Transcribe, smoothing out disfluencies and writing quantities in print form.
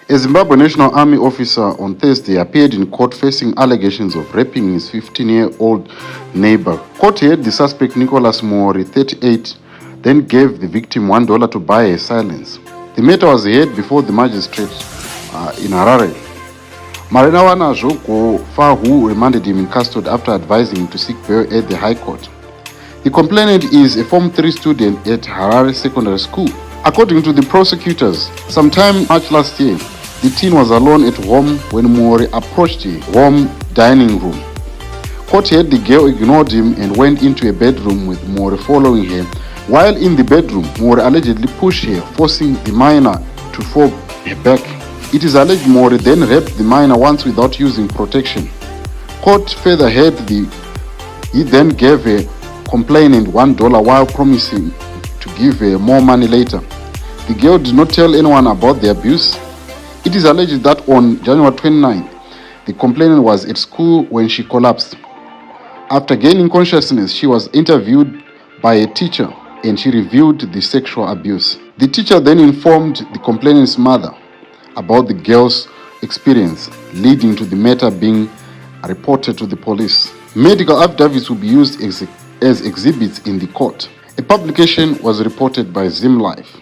A Zimbabwe National Army officer on Thursday appeared in court facing allegations of raping his 15-year-old neighbor. Court heard the suspect Nicholas Mori, 38, then gave the victim $1 to buy her silence. The matter was heard before the magistrate in Harare. Marinawana Joko Fahu remanded him in custody after advising him to seek bail at the High Court. The complainant is a Form 3 student at Harare Secondary School. According to the prosecutors, sometime March last year, the teen was alone at home when Mori approached her home dining room. Court heard the girl ignored him and went into a bedroom with Mori following her. While in the bedroom, Mori allegedly pushed her, forcing the minor to fall her back. It is alleged Mori then raped the minor once without using protection. Court further heard he then gave a complainant $1 while promising to give her more money later. The girl did not tell anyone about the abuse. It is alleged that on January 29, the complainant was at school when she collapsed. After gaining consciousness, she was interviewed by a teacher and she revealed the sexual abuse. The teacher then informed the complainant's mother about the girl's experience, leading to the matter being reported to the police. Medical affidavits will be used as exhibits in the court. A publication was reported by Zim Life.